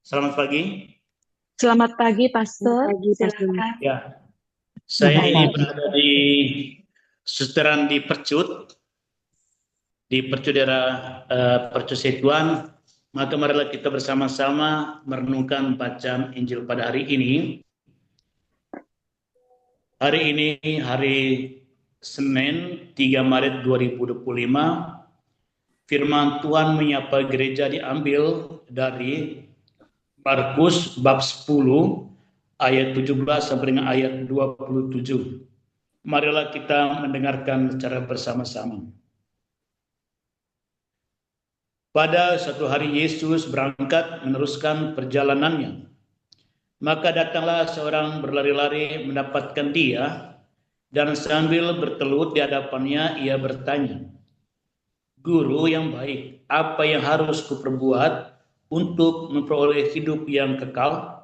Selamat pagi. Selamat pagi, Selamat Pastor. pagi, Pastor. Silakan. Ya, saya Baik. ini berada di Suteran di Percu daerah Percu Setuan. Maka marilah kita bersama-sama merenungkan bacaan Injil pada hari ini. Hari ini hari Senin 3 Maret 2025. Firman Tuhan menyapa gereja diambil dari Markus bab 10 ayat 17 sampai dengan ayat 27. Marilah kita mendengarkan secara bersama-sama. Pada suatu hari Yesus berangkat meneruskan perjalanannya. Maka datanglah seorang berlari-lari mendapatkan dia, dan sambil bertelut di hadapannya ia bertanya, "Guru yang baik, apa yang harus kuperbuat untuk memperoleh hidup yang kekal?"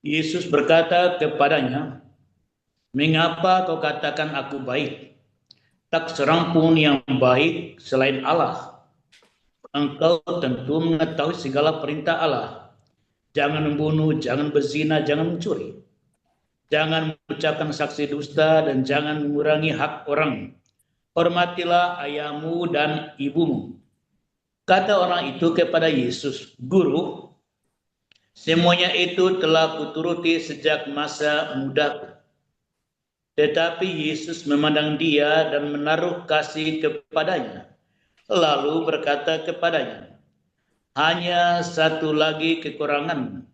Yesus berkata kepadanya, "Mengapa kau katakan aku baik? Tak seorang pun yang baik selain Allah. Engkau tentu mengetahui segala perintah Allah. Jangan membunuh, jangan berzina, jangan mencuri. Jangan mengucapkan saksi dusta dan jangan mengurangi hak orang. Hormatilah ayahmu dan ibumu." Kata orang itu kepada Yesus, "Guru, semuanya itu telah kuturuti sejak masa mudaku." Tetapi Yesus memandang dia dan menaruh kasih kepadanya. Lalu berkata kepadanya, "Hanya satu lagi kekurangan.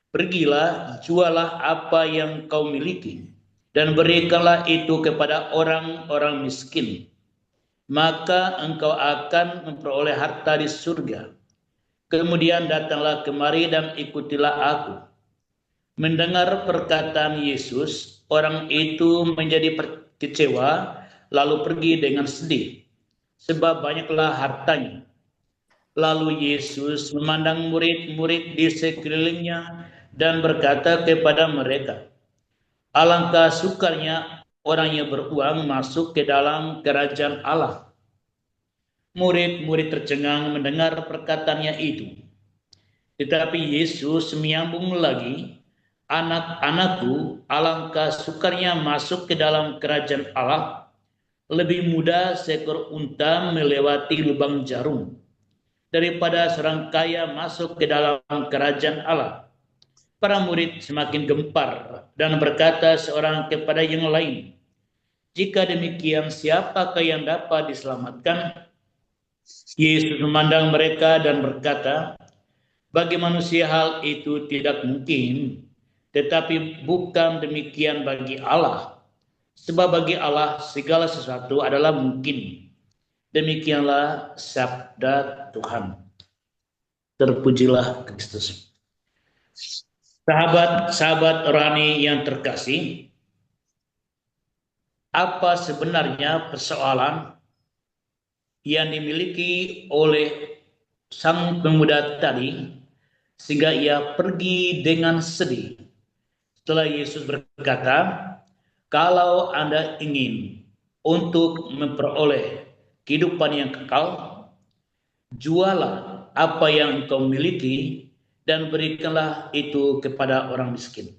Pergilah, jualah apa yang kau miliki, dan berikanlah itu kepada orang-orang miskin. Maka engkau akan memperoleh harta di surga. Kemudian datanglah kemari dan ikutilah aku." Mendengar perkataan Yesus, orang itu menjadi kecewa, lalu pergi dengan sedih, sebab banyaklah hartanya. Lalu Yesus memandang murid-murid di sekelilingnya dan berkata kepada mereka, "Alangkah sukarnya orang yang beruang masuk ke dalam kerajaan Allah." Murid-murid tercengang mendengar perkataannya itu. Tetapi Yesus menyambung lagi, "Anak-anakku, alangkah sukarnya masuk ke dalam kerajaan Allah. Lebih mudah seekor unta melewati lubang jarum daripada seorang kaya masuk ke dalam kerajaan Allah." Para murid semakin gempar dan berkata seorang kepada yang lain, "Jika demikian, siapakah yang dapat diselamatkan?" Yesus memandang mereka dan berkata, "Bagi manusia hal itu tidak mungkin, tetapi bukan demikian bagi Allah. Sebab bagi Allah segala sesuatu adalah mungkin." Demikianlah sabda Tuhan. Terpujilah Kristus. Sahabat-sahabat rohani yang terkasih, apa sebenarnya persoalan yang dimiliki oleh sang pemuda tadi sehingga ia pergi dengan sedih setelah Yesus berkata, "Kalau Anda ingin untuk memperoleh kehidupan yang kekal, jualah apa yang engkau miliki dan berikanlah itu kepada orang miskin."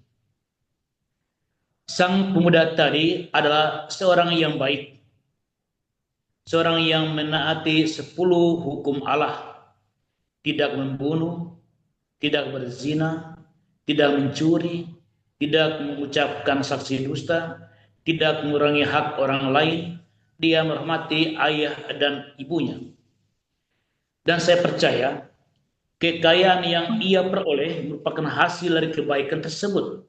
Sang pemuda tadi adalah seorang yang baik, seorang yang menaati 10 hukum Allah, tidak membunuh, tidak berzina, tidak mencuri, tidak mengucapkan saksi dusta, tidak mengurangi hak orang lain. Dia menghormati ayah dan ibunya. Dan saya percaya kekayaan yang ia peroleh merupakan hasil dari kebaikan tersebut.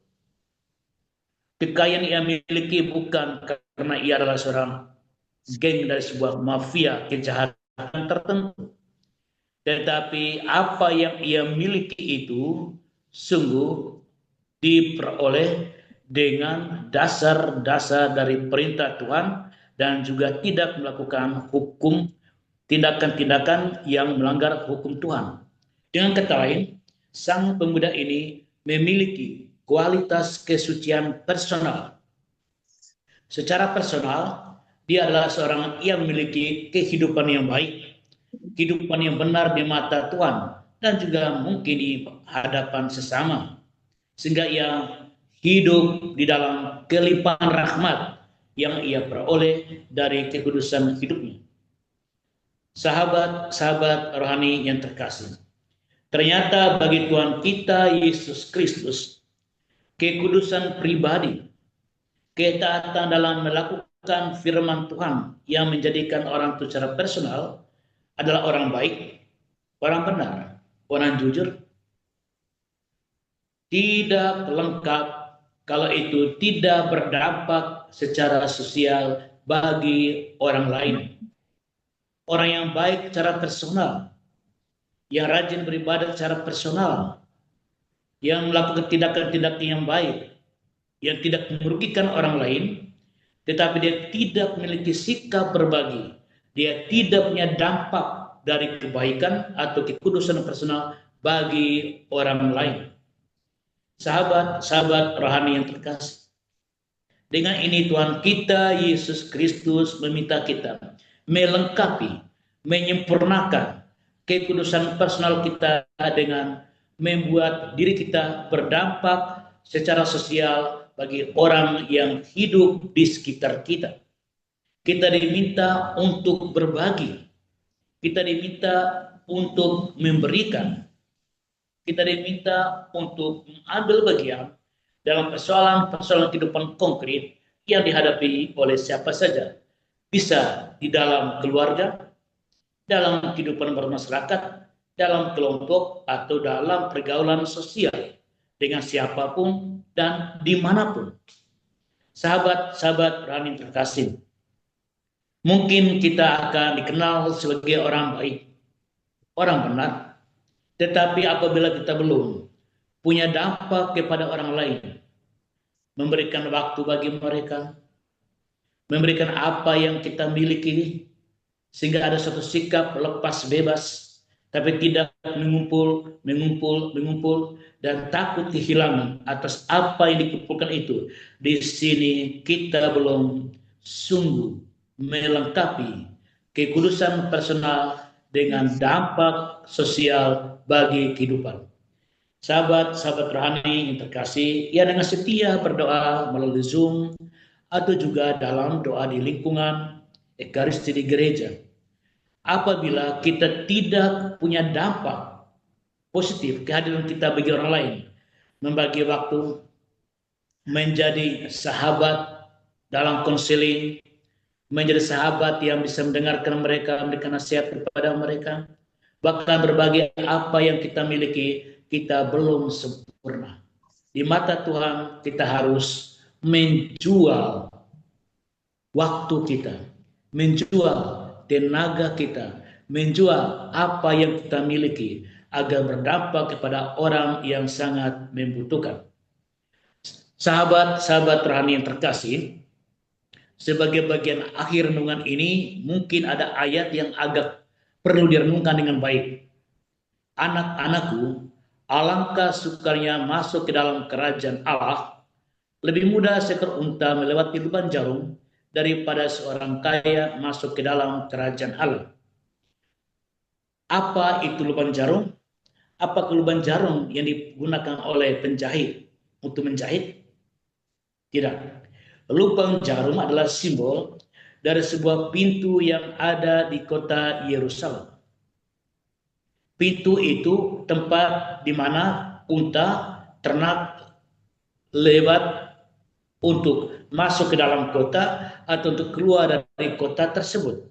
Kekayaan yang ia miliki bukan karena ia adalah seorang geng dari sebuah mafia kejahatan tertentu, tetapi apa yang ia miliki itu sungguh diperoleh dengan dasar-dasar dari perintah Tuhan dan juga tidak melakukan hukum, tindakan-tindakan yang melanggar hukum Tuhan. Dengan kata lain, sang pemuda ini memiliki kualitas kesucian personal. Secara personal, dia adalah seorang yang memiliki kehidupan yang baik, kehidupan yang benar di mata Tuhan, dan juga mungkin di hadapan sesama, sehingga ia hidup di dalam kelimpahan rahmat yang ia peroleh dari kekudusan hidupnya. Sahabat-sahabat rohani yang terkasih, ternyata bagi Tuhan kita Yesus Kristus, kekudusan pribadi, ketaatan dalam melakukan firman Tuhan yang menjadikan orang itu secara personal adalah orang baik, orang benar, orang jujur, tidak lengkap kalau itu tidak berdampak secara sosial bagi orang lain. Orang yang baik secara personal, yang rajin beribadah secara personal, yang melakukan tindakan-tindakan yang baik, yang tidak merugikan orang lain, tetapi dia tidak memiliki sikap berbagi, dia tidak punya dampak dari kebaikan atau kekudusan personal bagi orang lain. Sahabat-sahabat rohani yang terkasih, dengan ini Tuhan kita Yesus Kristus meminta kita melengkapi, menyempurnakan kekudusan personal kita dengan membuat diri kita berdampak secara sosial bagi orang yang hidup di sekitar kita. Kita diminta untuk berbagi, kita diminta untuk memberikan, kita diminta untuk mengambil bagian dalam persoalan-persoalan kehidupan konkret yang dihadapi oleh siapa saja. Bisa di dalam keluarga, dalam kehidupan bermasyarakat, dalam kelompok, atau dalam pergaulan sosial dengan siapapun dan dimanapun. Sahabat-sahabat rohani terkasih, mungkin kita akan dikenal sebagai orang baik, orang benar, tetapi apabila kita belum punya dampak kepada orang lain, memberikan waktu bagi mereka, memberikan apa yang kita miliki, sehingga ada suatu sikap lepas bebas, tapi tidak mengumpul, dan takut kehilangan atas apa yang dikumpulkan itu. Di sini kita belum sungguh melengkapi kekudusan personal dengan dampak sosial bagi kehidupan. Sahabat-sahabat rohani yang terkasih, ya dengan setia berdoa melalui Zoom atau juga dalam doa di lingkungan Ekaristi di gereja. Apabila kita tidak punya dampak positif kehadiran kita bagi orang lain, membagi waktu, menjadi sahabat dalam konseling, menjadi sahabat yang bisa mendengarkan mereka, memberikan nasihat kepada mereka, bahkan berbagi apa yang kita miliki, kita belum sempurna. Di mata Tuhan kita harus menjual waktu kita, menjual tenaga kita, menjual apa yang kita miliki agar berdampak kepada orang yang sangat membutuhkan. Sahabat-sahabat rohani yang terkasih, sebagai bagian akhir renungan ini mungkin ada ayat yang agak perlu direnungkan dengan baik. Anak-anakku, alangkah sukanya masuk ke dalam kerajaan Allah. Lebih mudah seekor unta melewati lubang jarum daripada seorang kaya masuk ke dalam kerajaan Allah. Apa itu lubang jarum? Apakah lubang jarum yang digunakan oleh penjahit untuk menjahit? Tidak. Lubang jarum adalah simbol dari sebuah pintu yang ada di kota Yerusalem. Pintu itu tempat di mana unta, ternak lewat untuk masuk ke dalam kota atau untuk keluar dari kota tersebut.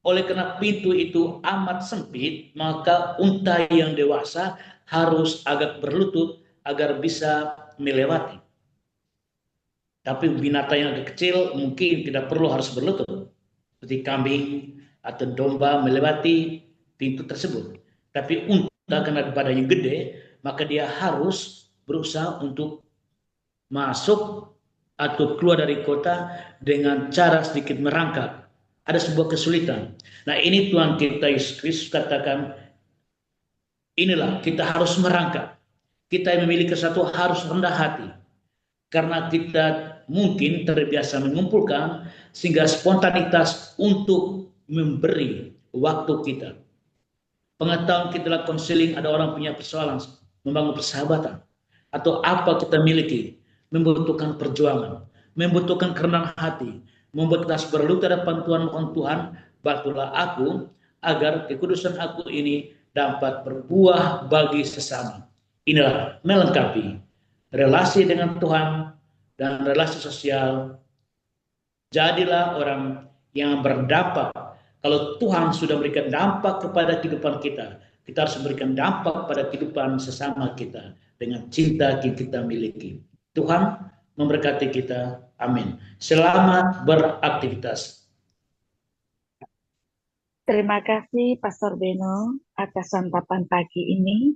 Oleh karena pintu itu amat sempit, maka unta yang dewasa harus agak berlutut agar bisa melewati. Tapi binatang yang agak kecil mungkin tidak perlu harus berlutut, seperti kambing atau domba melewati pintu tersebut. Tapi unta karena badannya gede, maka dia harus berusaha untuk masuk atau keluar dari kota dengan cara sedikit merangkak. Ada sebuah kesulitan. Nah, ini Tuhan kita Yesus Kristus katakan, inilah kita harus merangkak. Kita yang memiliki satu harus rendah hati. Karena kita mungkin terbiasa mengumpulkan, sehingga spontanitas untuk memberi waktu kita, Pengetahuan kita dalam konseling, ada orang punya persoalan, membangun persahabatan, atau apa kita miliki, membutuhkan perjuangan, membutuhkan kerendahan hati, membuat kita berlutut hadapan Tuhan, mohon Tuhan, bantulah aku agar kekudusan aku ini dapat berbuah bagi sesama. Inilah melengkapi relasi dengan Tuhan dan relasi sosial. Jadilah orang yang berdampak. Kalau Tuhan sudah memberikan dampak kepada kehidupan kita, kita harus memberikan dampak pada kehidupan sesama kita dengan cinta yang kita miliki. Tuhan memberkati kita. Amin. Selamat beraktivitas. Terima kasih Pastor Beno atas santapan pagi ini.